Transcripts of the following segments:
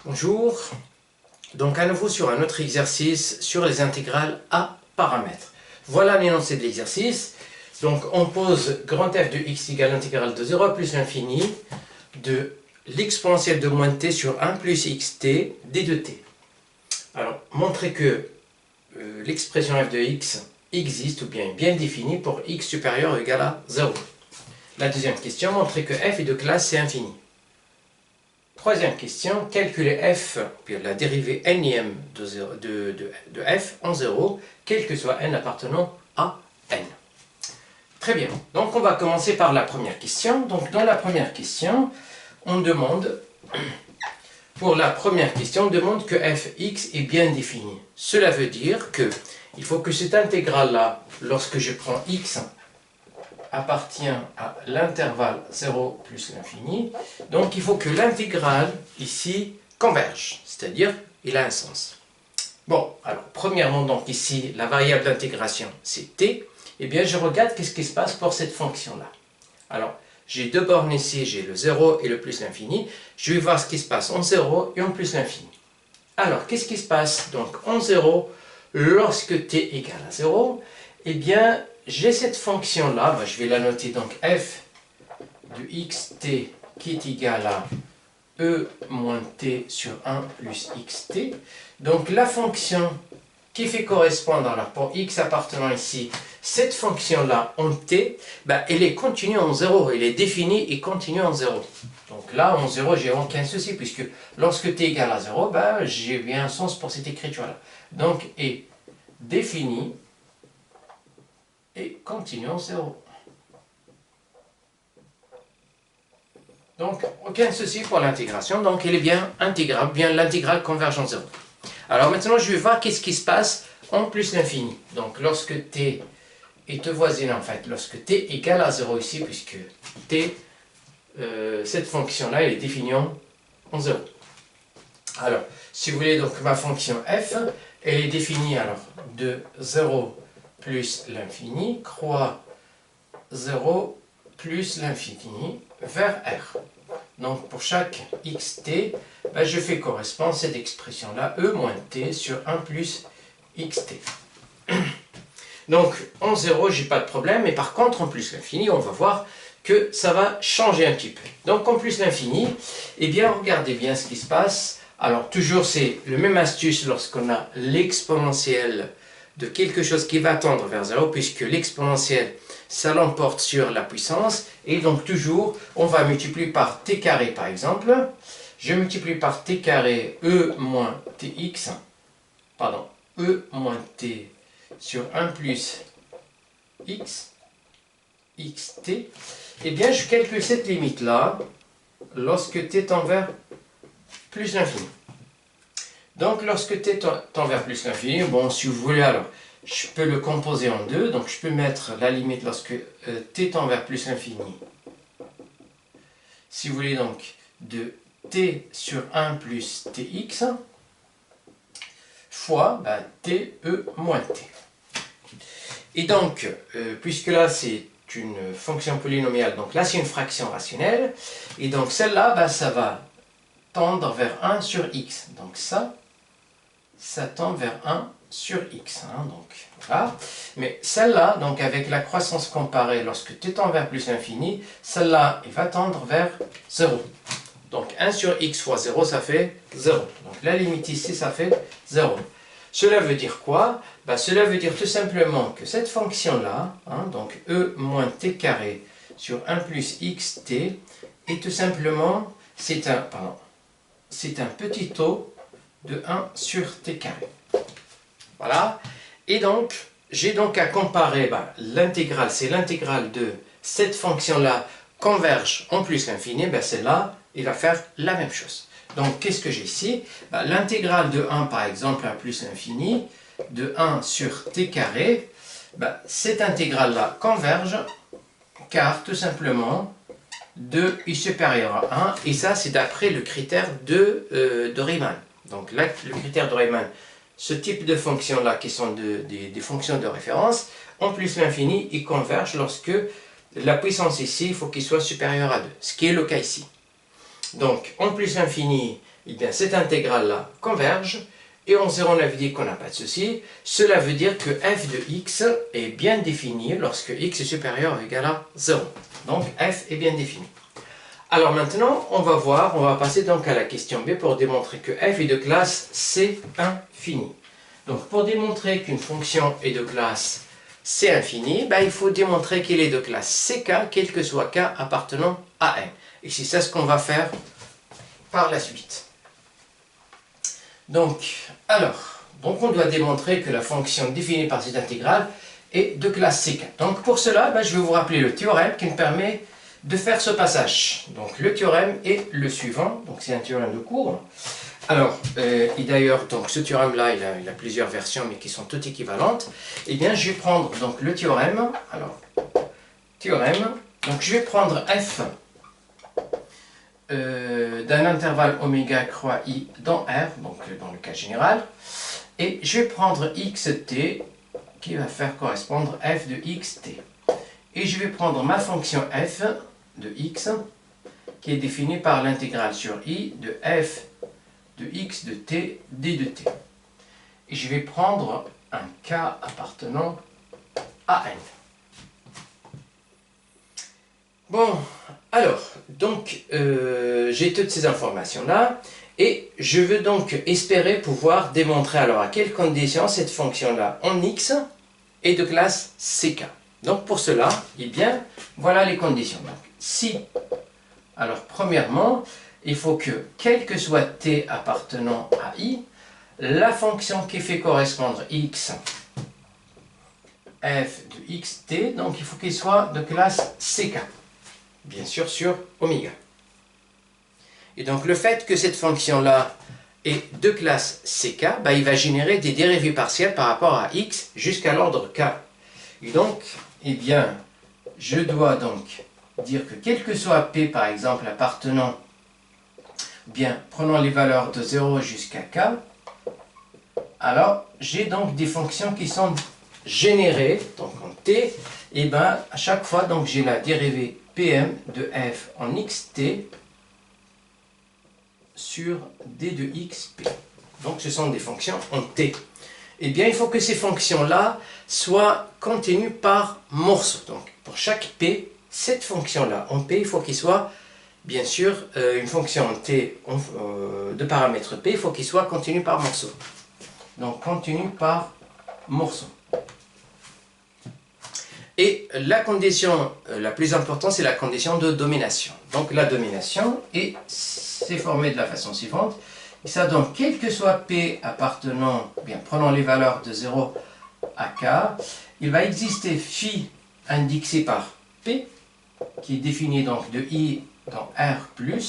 Bonjour, donc à nouveau sur un autre exercice sur les intégrales à paramètres. Voilà l'énoncé de l'exercice. Donc on pose grand f de x égale l'intégrale de 0 à plus l'infini de l'exponentielle de moins t sur 1 plus xt d de t. Alors montrer que l'expression f de x existe ou bien est bien définie pour x supérieur ou égal à 0. La deuxième question, montrer que f est de classe C infini. Troisième question, calculer f, puis la dérivée nième de f en 0, quel que soit n appartenant à n. Très bien, donc on va commencer par la première question. Donc dans la première question, on demande, pour la première question, on demande que fx est bien défini. Cela veut dire que il faut que cette intégrale-là, lorsque je prends x, appartient à l'intervalle 0 plus l'infini. Donc il faut que l'intégrale ici converge, c'est-à-dire il a un sens. Bon, alors premièrement, donc ici, la variable d'intégration c'est t. Eh bien je regarde qu'est-ce qui se passe pour cette fonction-là. Alors, j'ai deux bornes ici, j'ai le 0 et le plus l'infini. Je vais voir ce qui se passe en 0 et en plus l'infini. Alors, qu'est-ce qui se passe donc en 0 lorsque t égale à 0? Eh bien, j'ai cette fonction-là, je vais la noter, donc f de xt qui est égal à e moins t sur 1 plus xt. Donc la fonction qui fait correspondre, alors pour x appartenant ici, cette fonction-là en t, elle est continue en 0, elle est définie et continue en 0. Donc là, en 0, j'ai aucun souci, puisque lorsque t égale à 0, j'ai bien un sens pour cette écriture-là. Donc, est définie et continue en 0. Donc, aucun souci pour l'intégration. Donc, elle est bien intégrable, bien l'intégrale converge en 0. Alors maintenant, je vais voir qu'est-ce qui se passe en plus l'infini. Donc, lorsque t est voisine, en fait, lorsque t égale à 0 ici, puisque t, cette fonction-là, elle est définie en 0. Alors, si vous voulez, donc ma fonction f, elle est définie alors de 0 plus l'infini, croix 0 plus l'infini vers r. Donc pour chaque xt, je fais correspondre cette expression-là, e moins t sur 1 plus xt. Donc en 0, j'ai pas de problème, mais par contre en plus l'infini, on va voir que ça va changer un petit peu. Donc en plus l'infini, eh bien regardez bien ce qui se passe. Alors toujours c'est le même astuce lorsqu'on a l'exponentielle de quelque chose qui va tendre vers 0, puisque l'exponentielle, ça l'emporte sur la puissance, et donc toujours, on va multiplier par t carré par exemple. Je multiplie par t carré e moins tx, pardon, e moins t sur 1 plus x, xt, et bien je calcule cette limite-là, lorsque t tend vers plus l'infini. Donc lorsque t tend vers plus l'infini, bon si vous voulez alors, je peux le composer en deux, donc je peux mettre la limite lorsque t tend vers plus l'infini. Si vous voulez donc de t sur 1 plus tx fois te moins t. Et donc, puisque là c'est une fonction polynomiale, donc là c'est une fraction rationnelle, et donc celle-là, ça va tendre vers 1 sur x. Donc ça tend vers 1 sur x. Donc voilà. Mais celle-là, donc avec la croissance comparée, lorsque t tend vers plus l'infini, celle-là, elle va tendre vers 0. Donc 1 sur x fois 0, ça fait 0. Donc la limite ici, ça fait 0. Cela veut dire quoi? Cela veut dire tout simplement que cette fonction-là, donc e moins t carré sur 1 plus xt, est tout simplement, c'est un petit taux de 1 sur t carré. Voilà. Et donc, j'ai donc à comparer l'intégrale, c'est l'intégrale de cette fonction-là converge en plus l'infini, celle-là, il va faire la même chose. Donc, qu'est-ce que j'ai ici? L'intégrale de 1, par exemple, à plus l'infini, de 1 sur t carré, cette intégrale-là converge, car tout simplement, 2 est supérieur à 1, et ça, c'est d'après le critère de Riemann. Donc là, le critère de Riemann, ce type de fonctions-là, qui sont des fonctions de référence, en plus l'infini, ils convergent lorsque la puissance ici, il faut qu'il soit supérieur à 2, ce qui est le cas ici. Donc, en plus l'infini, eh bien, cette intégrale-là converge. Et en 0, on avait dit qu'on n'a pas de souci. Cela veut dire que f de x est bien défini lorsque x est supérieur ou égal à 0. Donc, f est bien défini. Alors maintenant, on va passer donc à la question B pour démontrer que f est de classe C infini. Donc, pour démontrer qu'une fonction est de classe C infini, ben, il faut démontrer qu'elle est de classe CK, quel que soit K appartenant à N. Et c'est ça ce qu'on va faire par la suite. Donc, on doit démontrer que la fonction définie par cette intégrale est de classe CK. Donc, pour cela, je vais vous rappeler le théorème qui me permet de faire ce passage. Donc, le théorème est le suivant. Donc, c'est un théorème de cours. Alors, et d'ailleurs, donc ce théorème-là, il a plusieurs versions, mais qui sont toutes équivalentes. Eh bien, je vais prendre donc le théorème. Alors, théorème. Donc, je vais prendre f d'un intervalle oméga croix i dans R, donc dans le cas général, et je vais prendre xt qui va faire correspondre f de xt. Et je vais prendre ma fonction f de x qui est définie par l'intégrale sur i de f de x de t d de t. Et je vais prendre un k appartenant à n. Bon, alors, donc, j'ai toutes ces informations-là, et je veux donc espérer pouvoir démontrer alors à quelles conditions cette fonction-là en x est de classe CK. Donc, pour cela, eh bien, voilà les conditions. Donc, si, alors, premièrement, il faut que, quel que soit t appartenant à i, la fonction qui fait correspondre x, f de xt, donc il faut qu'il soit de classe CK. Bien sûr sur oméga. Et donc le fait que cette fonction-là est de classe CK, il va générer des dérivées partielles par rapport à x jusqu'à l'ordre k. Et donc, eh bien, je dois donc dire que quel que soit p, par exemple, appartenant, bien, prenons les valeurs de 0 jusqu'à k, alors j'ai donc des fonctions qui sont générées, donc en t, et bien à chaque fois, donc j'ai la dérivée Pm de f en xt sur d de xp. Donc ce sont des fonctions en t. Eh bien, il faut que ces fonctions-là soient continues par morceaux. Donc pour chaque p, cette fonction-là en p, il faut qu'il soit, bien sûr, une fonction en t de paramètre p, il faut qu'il soit continu par morceau. Donc continu par morceau. Et la condition la plus importante, c'est la condition de domination. Donc la domination, c'est formé de la façon suivante. Et ça donc, quel que soit P appartenant, bien, prenons les valeurs de 0 à K, il va exister phi indexé par P, qui est défini donc de I dans R+, il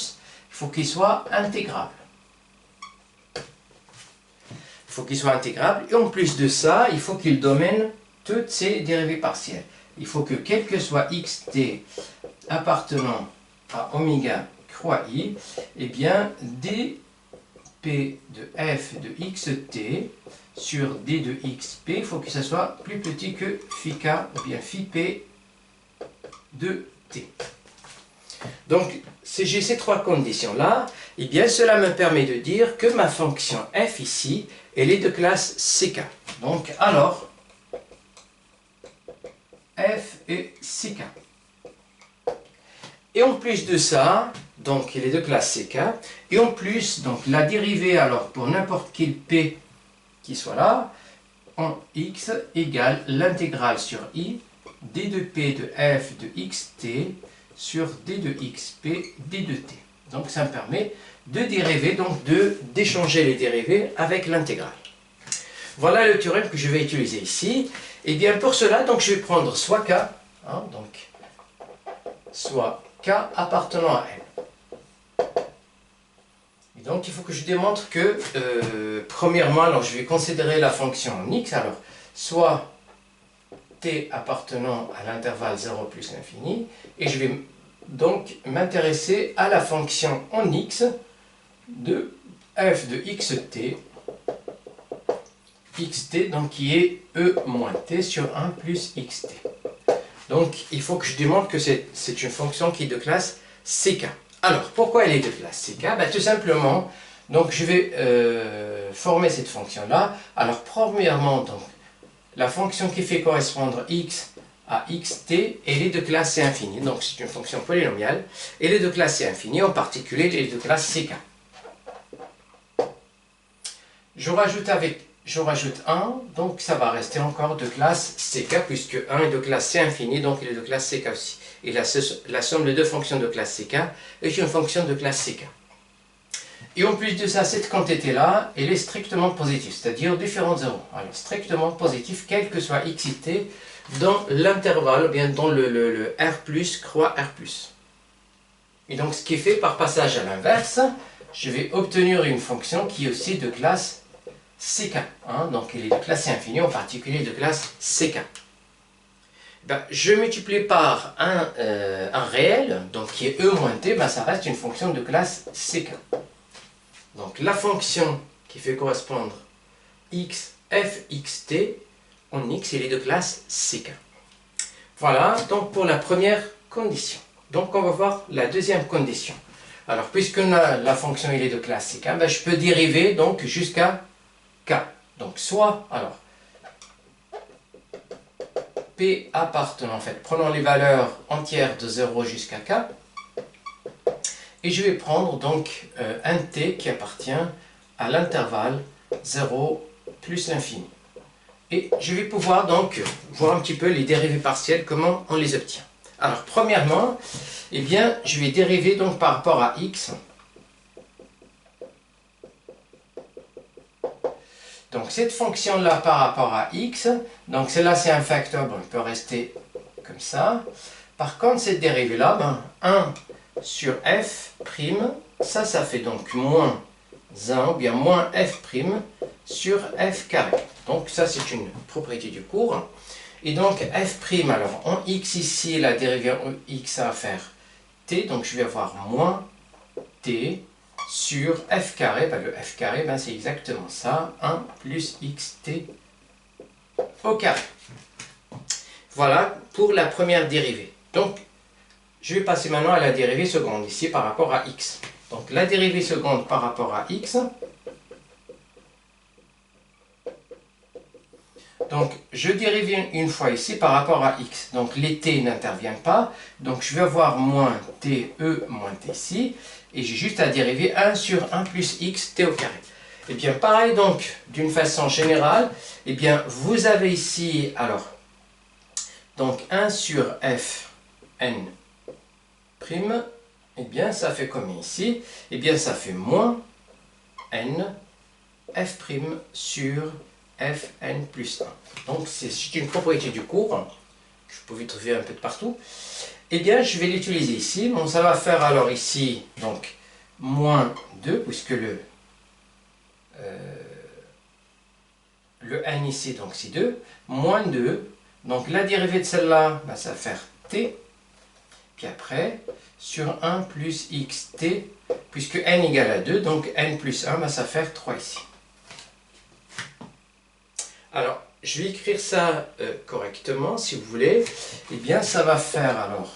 faut qu'il soit intégrable. Il faut qu'il soit intégrable, et en plus de ça, il faut qu'il domine toutes ces dérivées partielles. Il faut que quel que soit xt appartenant à oméga croix i, eh bien dp de f de xt sur d de xp, il faut que ça soit plus petit que phi k ou bien phi p de t. Donc, si j'ai ces trois conditions-là, eh bien cela me permet de dire que ma fonction f ici, elle est de classe CK. Donc, alors, f et CK. Et en plus de ça, donc il est de classe CK, et en plus, donc la dérivée, alors pour n'importe quel p qui soit là, en x égale l'intégrale sur i, d de p de f de xt sur d de xp d de t. Donc ça me permet de dériver, donc d'échanger les dérivés avec l'intégrale. Voilà le théorème que je vais utiliser ici. Et bien pour cela, donc je vais prendre soit k, donc soit k appartenant à n. Et donc il faut que je démontre que, premièrement, alors je vais considérer la fonction en x, alors soit t appartenant à l'intervalle 0 plus l'infini, et je vais donc m'intéresser à la fonction en x de f de xt, xt donc qui est e moins t sur 1 plus xt. Donc il faut que je démontre que c'est une fonction qui est de classe CK. Alors, pourquoi elle est de classe CK? Ben, tout simplement, donc je vais former cette fonction-là. Alors, premièrement, donc, la fonction qui fait correspondre x à xt, elle est de classe C infinie. Donc, c'est une fonction polynomiale. Elle est de classe C infinie, en particulier, elle est de classe CK. Je rajoute 1, donc ça va rester encore de classe CK, puisque 1 est de classe C infinie, donc il est de classe CK aussi. Et la somme des deux fonctions de classe CK est une fonction de classe CK. Et en plus de ça, cette quantité-là, elle est strictement positive, c'est-à-dire différent de 0. Alors, strictement positif, quel que soit xt, dans l'intervalle, bien dans le R+, croix R+. Et donc, ce qui fait, par passage à l'inverse, je vais obtenir une fonction qui est aussi de classe CK. Hein, donc, elle est de classe infinie, en particulier de classe CK. Ben, je multiplie par un réel, donc qui est e moins t, ben, ça reste une fonction de classe CK. Donc, la fonction qui fait correspondre x, f, xt, en x, elle est de classe CK. Voilà, donc pour la première condition. Donc, on va voir la deuxième condition. Alors, puisque la fonction elle est de classe CK, ben, je peux dériver donc jusqu'à k. Donc, soit, alors, p appartenant, en fait, prenons les valeurs entières de 0 jusqu'à k, et je vais prendre donc un t qui appartient à l'intervalle 0 plus l'infini. Et je vais pouvoir donc voir un petit peu les dérivées partielles, comment on les obtient. Alors, premièrement, eh bien, je vais dériver donc par rapport à x. Donc, cette fonction-là par rapport à x, donc celle-là c'est un facteur, bon, il peut rester comme ça. Par contre, cette dérivée-là, ben, 1 sur f', ça fait donc moins 1, ou bien moins f' sur f carré. Donc, ça c'est une propriété du cours. Et donc, f', alors en x ici, la dérivée en x ça va faire t, donc je vais avoir moins t sur f carré, ben, le f carré, ben, c'est exactement ça, 1 plus xt au carré. Voilà pour la première dérivée. Donc, je vais passer maintenant à la dérivée seconde ici par rapport à x. Donc, la dérivée seconde par rapport à x, donc je dérive une fois ici par rapport à x. Donc, les t n'interviennent pas. Donc, je vais avoir moins t, e moins t ici. Et j'ai juste à dériver 1 sur 1 plus x t au carré. Et bien, pareil donc, d'une façon générale, et bien, vous avez ici, alors, donc 1 sur f n prime, et bien, ça fait combien ici? Et bien, ça fait moins n f prime sur fn plus 1. Donc, c'est une propriété du cours, que vous pouvez trouver un peu de partout. Eh bien, je vais l'utiliser ici. Bon, ça va faire alors ici, donc, moins 2, puisque le n ici, donc c'est 2, moins 2. Donc, la dérivée de celle-là, ben, ça va faire t. Puis après, sur 1 plus xt, puisque n égale à 2, donc n plus 1, ben, ça va faire 3 ici. Alors, je vais écrire ça correctement, si vous voulez. Eh bien, ça va faire alors,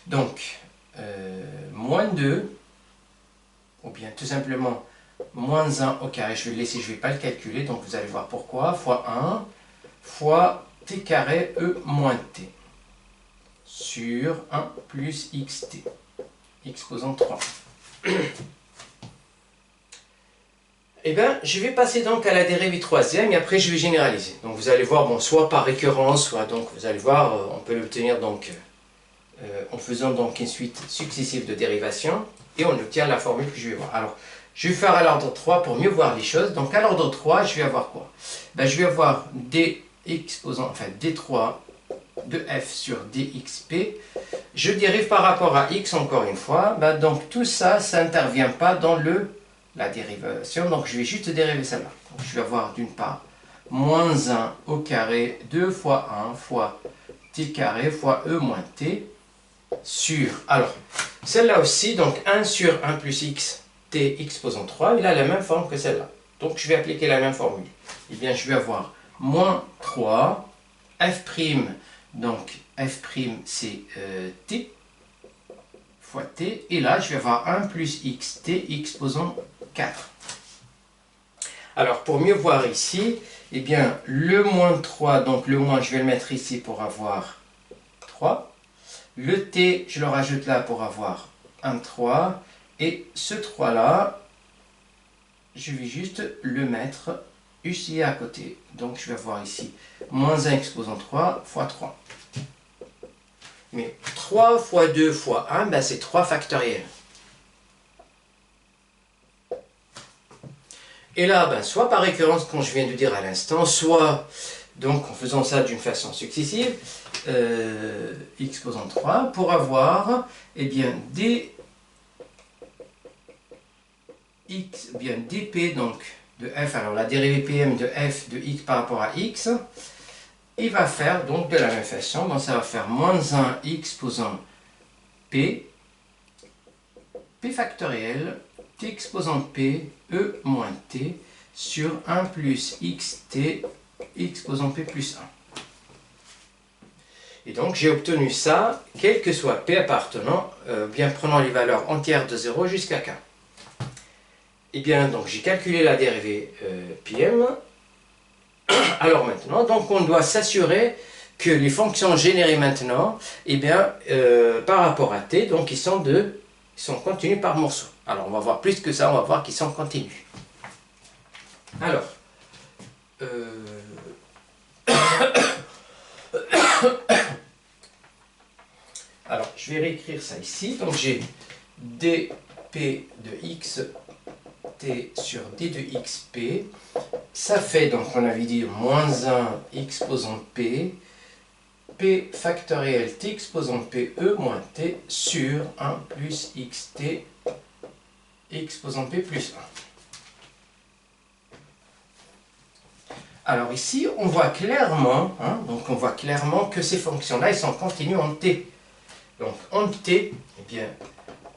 donc, moins 2, ou bien tout simplement moins 1 au carré. Je vais le laisser, je ne vais pas le calculer, donc vous allez voir pourquoi. Fois 1, fois t carré e moins t, sur 1 plus xt, exposant 3. Eh bien, je vais passer donc à la dérivée troisième et après je vais généraliser. Donc vous allez voir, bon, soit par récurrence, soit donc vous allez voir, on peut l'obtenir donc en faisant donc une suite successive de dérivations et on obtient la formule que je vais voir. Alors, je vais faire à l'ordre 3 pour mieux voir les choses. Donc à l'ordre 3, je vais avoir quoi? Ben, je vais avoir d exposant, enfin d3 de f sur dxp. Je dérive par rapport à x encore une fois. Ben, donc tout ça, ça n'intervient pas dans la dérivation, donc je vais juste dériver celle-là. Je vais avoir d'une part moins 1 au carré, 2 fois 1 fois t carré fois e moins t sur, alors celle-là aussi, donc 1 sur 1 plus x t exposant 3, il a la même forme que celle-là. Donc je vais appliquer la même formule. Eh bien je vais avoir moins 3 f', donc f' c'est t, fois t, et là je vais avoir 1 plus xt exposant 4. Alors pour mieux voir ici, eh bien le moins 3, donc le moins je vais le mettre ici pour avoir 3. Le t je le rajoute là pour avoir 1, 3. Et ce 3 là, je vais juste le mettre ici à côté. Donc je vais avoir ici moins 1 exposant 3 fois 3. Mais 3 fois 2 fois 1, ben c'est 3 factoriels. Et là, ben, soit par récurrence, comme je viens de dire à l'instant, soit donc en faisant ça d'une façon successive, exposant 3, pour avoir eh bien, dp donc, de f, alors la dérivée pm de f de x par rapport à x, il va faire donc de la même façon, donc ça va faire moins 1 exposant p factoriel, t exposant p, e moins t, sur 1 plus xt exposant p plus 1. Et donc j'ai obtenu ça, quel que soit p appartenant, bien prenant les valeurs entières de 0 jusqu'à k. Et bien donc j'ai calculé la dérivée pm. Alors maintenant, donc on doit s'assurer que les fonctions générées maintenant, eh bien, par rapport à t, donc ils sont continues par morceaux. Alors on va voir plus que ça, on va voir qu'ils sont continus. Alors, alors je vais réécrire ça ici. Donc j'ai dp de x t sur d de xp. Ça fait, donc on avait dit moins 1 exposant p, p factoriel t exposant p, e moins t sur 1 plus xt exposant p plus 1. Alors ici, on voit clairement, donc on voit clairement que ces fonctions-là, elles sont continues en t. Donc en t, eh bien,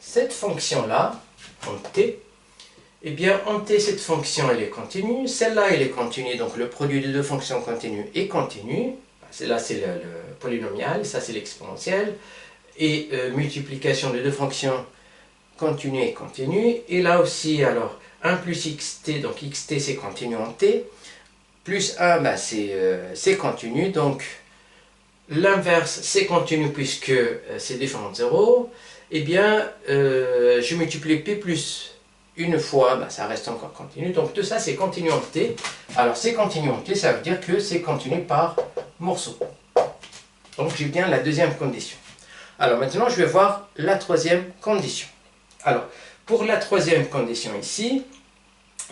cette fonction-là, en t, eh bien, en t, cette fonction, elle est continue. Celle-là, elle est continue. Donc, le produit de deux fonctions continues est continu. Là, c'est le polynomial. Ça, c'est l'exponentiel. Et multiplication de deux fonctions continues et continues. Et là aussi, alors, 1 plus xt. Donc, xt, c'est continu en t. Plus 1, ben, c'est continu. Donc, l'inverse, c'est continu puisque c'est différent de 0. Eh bien, je multiplie p plus une fois, ben, ça reste encore continu. Donc tout ça, c'est continu en t. Alors c'est continu en t, ça veut dire que c'est continu par morceau. Donc j'ai bien la deuxième condition. Alors maintenant, je vais voir la troisième condition. Alors, pour la troisième condition ici,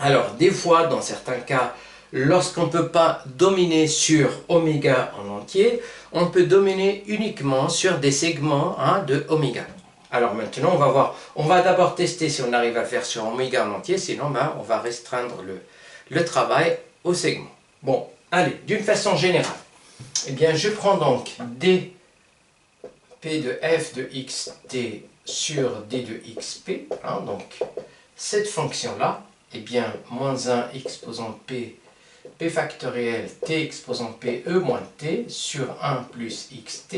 alors des fois, dans certains cas, lorsqu'on ne peut pas dominer sur oméga en entier, on peut dominer uniquement sur des segments de oméga. Alors maintenant, on va voir, on va d'abord tester si on arrive à le faire sur oméga en entier, sinon ben, on va restreindre le travail au segment. Bon, allez, d'une façon générale, eh bien je prends donc dp de f de xt sur d de xp, donc cette fonction-là, eh bien moins 1 exposant p factoriel t exposant p e moins t sur 1 plus xt.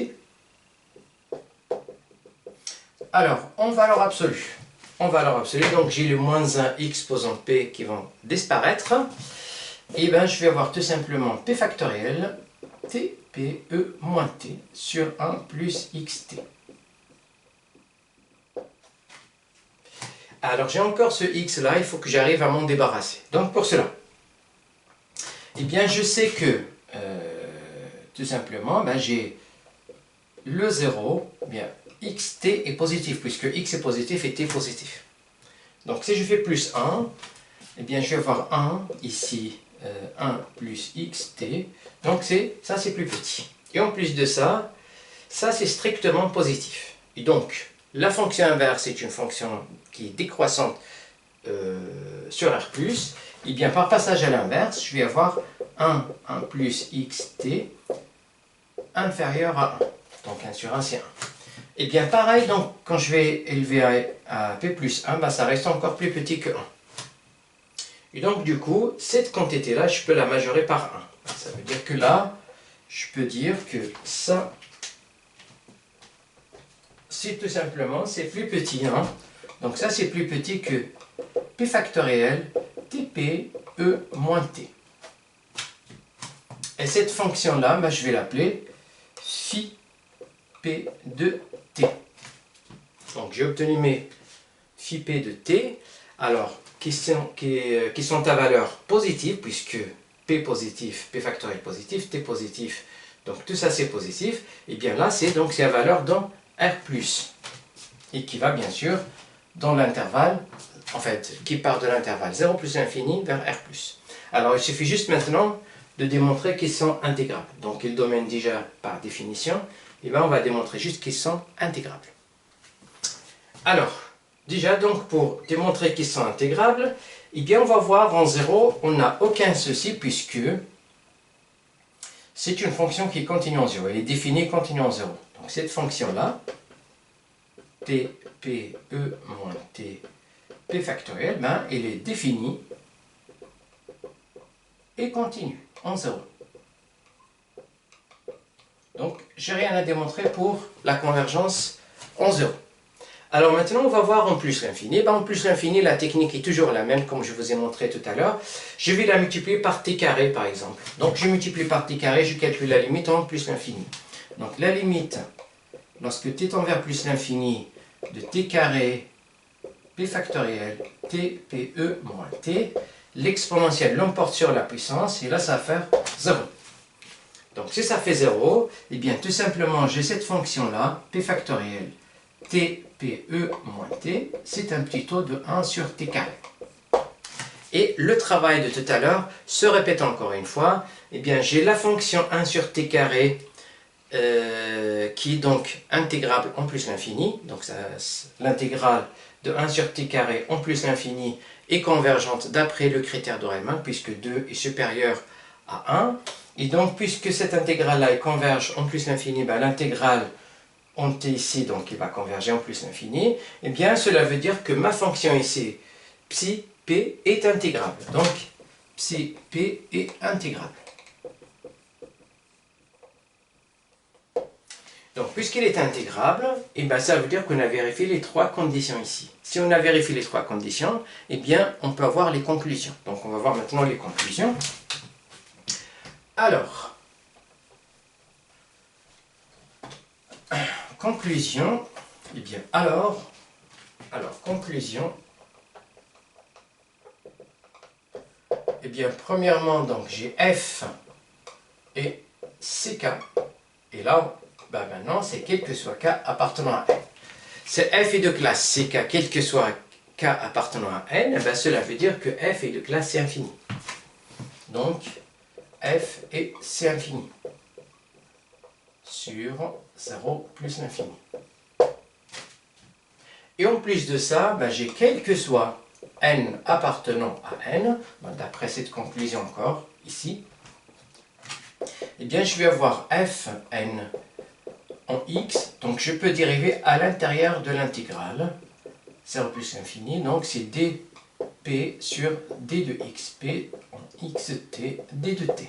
Alors, en valeur absolue. En valeur absolue, donc j'ai le moins 1 exposant p qui vont disparaître. Et bien, je vais avoir tout simplement p factoriel t, p, e moins t sur 1 plus xt. Alors, j'ai encore ce x là, il faut que j'arrive à m'en débarrasser. Donc, pour cela, eh bien, je sais que, tout simplement, ben, j'ai le 0, bien, xt est positif, puisque x est positif et t est positif. Donc si je fais plus 1, eh bien je vais avoir 1 ici, 1 plus xt, donc ça c'est plus petit. Et en plus de ça, ça c'est strictement positif. Et donc, la fonction inverse est une fonction qui est décroissante sur R+, et bien par passage à l'inverse, je vais avoir 1 plus xt inférieur à 1. Donc 1 sur 1 c'est 1. Et bien pareil, donc quand je vais élever à p plus 1, ben, ça reste encore plus petit que 1. Et donc du coup, cette quantité-là, je peux la majorer par 1. Ça veut dire que là, je peux dire que ça c'est tout simplement, c'est plus petit. Hein? Donc ça, c'est plus petit que P factoriel TP E moins T. Et cette fonction-là, ben, je vais l'appeler phi P de T. Donc j'ai obtenu mes phi P de T, alors qui sont à valeur positive, puisque P positif, P factoriel positif, T positif, donc tout ça c'est positif, et bien là c'est à valeur dans R+, et qui va bien sûr dans l'intervalle, en fait, qui part de l'intervalle 0 plus l'infini vers R+. Alors il suffit juste maintenant de démontrer qu'ils sont intégrables. Donc le domaine déjà par définition, et bien on va démontrer juste qu'ils sont intégrables. Alors, déjà donc pour démontrer qu'ils sont intégrables, eh bien on va voir en 0, on n'a aucun souci puisque c'est une fonction qui continue en 0, elle est définie continue en 0. Donc cette fonction-là, t, p, e moins t, p factoriel, ben, elle est définie et continue en 0. Donc, j'ai rien à démontrer pour la convergence en 0. Alors maintenant, on va voir en plus l'infini. Ben, en plus l'infini, la technique est toujours la même, comme je vous ai montré tout à l'heure. Je vais la multiplier par t carré, par exemple. Donc, je multiplie par t carré, je calcule la limite en plus l'infini. Donc, la limite, lorsque t tend vers plus l'infini, de t carré, p factoriel, t, p, e moins t, l'exponentielle l'emporte sur la puissance, et là, ça va faire 0. Donc si ça fait 0, eh bien tout simplement j'ai cette fonction-là, p factoriel, t, p, e moins t, c'est un petit taux de 1 sur t carré. Et le travail de tout à l'heure se répète encore une fois, eh bien j'ai la fonction 1 sur t carré qui est donc intégrable en plus l'infini, donc l'intégrale de 1 sur t carré en plus l'infini est convergente d'après le critère de Riemann, puisque 2 est supérieur à 1. Et donc, puisque cette intégrale-là converge en plus l'infini, ben, l'intégrale en t ici, donc il va converger en plus l'infini, eh bien cela veut dire que ma fonction ici, psi p, est intégrable. Donc, psi p est intégrable. Donc, puisqu'il est intégrable, eh bien, ça veut dire qu'on a vérifié les trois conditions ici. Si on a vérifié les trois conditions, eh bien, on peut avoir les conclusions. Donc, on va voir maintenant les conclusions. Alors, conclusion, eh bien, alors, conclusion, eh bien, premièrement, donc, j'ai F et CK, et là, ben, maintenant, c'est quel que soit K appartenant à N. C'est F est de classe CK, quel que soit K appartenant à N, eh bien, cela veut dire que F est de classe C infini. Donc, F et C infini sur 0 plus l'infini. Et en plus de ça, ben, j'ai quel que soit n appartenant à n, ben, d'après cette conclusion encore, ici, eh bien je vais avoir Fn en x, donc je peux dériver à l'intérieur de l'intégrale, 0 plus l'infini, donc c'est dp sur d de xp en xt d de t.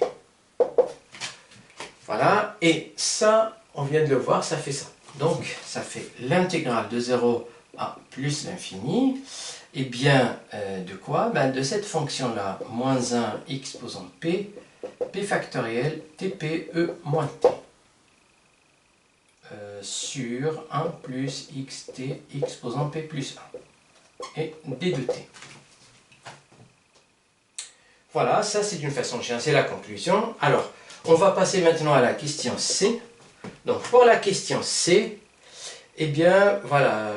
Voilà, et ça, on vient de le voir, ça fait ça. Donc, ça fait l'intégrale de 0 à plus l'infini. Et bien, de quoi? Ben, de cette fonction-là, moins 1 exposant p, p factoriel, tp, e moins t. Sur 1 plus xt exposant p plus 1. Et d de t. Voilà, ça c'est d'une façon générale, c'est la conclusion. Alors, on va passer maintenant à la question C. Donc, pour la question C, eh bien, voilà,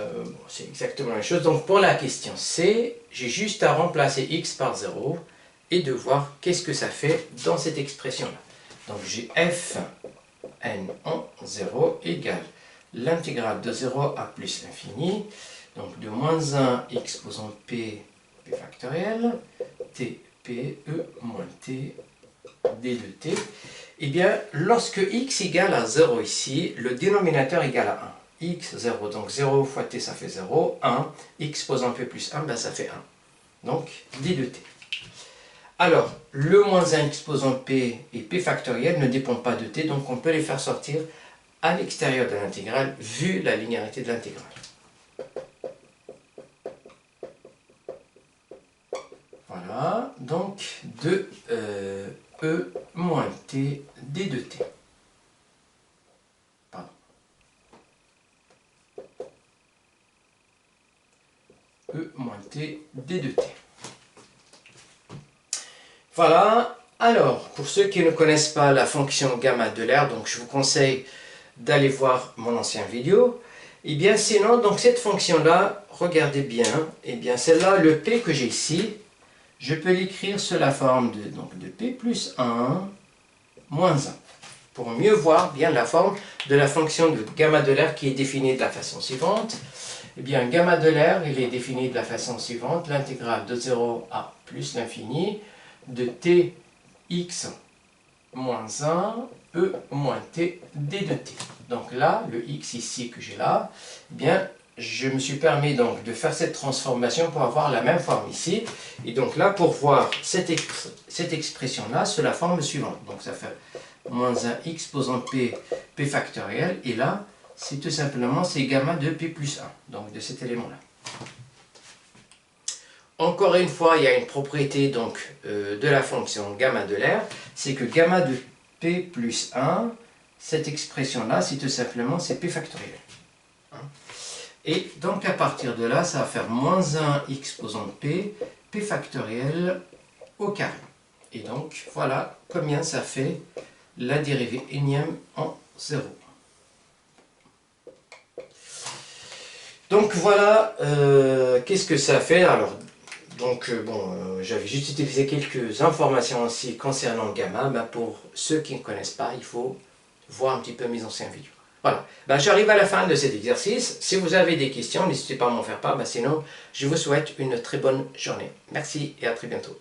c'est exactement la même chose. Donc, pour la question C, j'ai juste à remplacer x par 0 et de voir qu'est-ce que ça fait dans cette expression-là. Donc, j'ai f n en 0 égale l'intégrale de 0 à plus l'infini, donc de moins 1 exposant p, p factoriel, t, p, e moins t, d de t. Eh bien, lorsque x égale à 0 ici, le dénominateur égale à 1. x, 0, donc 0 fois t, ça fait 0. 1, x posant p plus 1, ben ça fait 1. Donc, d de t. Alors, le moins 1 exposant p et p factoriel ne dépend pas de t, donc on peut les faire sortir à l'extérieur de l'intégrale vu la linéarité de l'intégrale. Voilà, donc de E moins t d de t. Pardon. E moins t d de t. Voilà, alors pour ceux qui ne connaissent pas la fonction gamma de l'air, donc je vous conseille d'aller voir mon ancienne vidéo. Et bien sinon, donc cette fonction-là, regardez bien, et bien celle-là, le p que j'ai ici, je peux l'écrire sous la forme de p plus 1 moins 1. Pour mieux voir bien la forme de la fonction de gamma de l'air qui est définie de la façon suivante. Eh bien, gamma de l'air, il est défini de la façon suivante, l'intégrale de 0 à plus l'infini de t x moins 1 e moins t d de t. Donc là, le x ici que j'ai là, eh bien, je me suis permis donc de faire cette transformation pour avoir la même forme ici. Et donc là, pour voir cette expression-là sous la forme suivante. Donc ça fait moins 1 x posant p factoriel. Et là, c'est tout simplement c'est gamma de p plus 1. Donc de cet élément-là. Encore une fois, il y a une propriété donc, de la fonction gamma de l'air. C'est que gamma de p plus 1, cette expression-là, c'est tout simplement c'est p factoriel. Et donc à partir de là, ça va faire moins 1 x posant p, p factoriel au carré. Et donc voilà combien ça fait la dérivée énième en 0. Donc voilà, qu'est-ce que ça fait? Alors, donc j'avais juste utilisé quelques informations aussi concernant gamma. Ben, pour ceux qui ne connaissent pas, il faut voir un petit peu mes anciennes vidéos. Voilà, ben, j'arrive à la fin de cet exercice. Si vous avez des questions, n'hésitez pas à m'en faire part. Ben, sinon, je vous souhaite une très bonne journée. Merci et à très bientôt.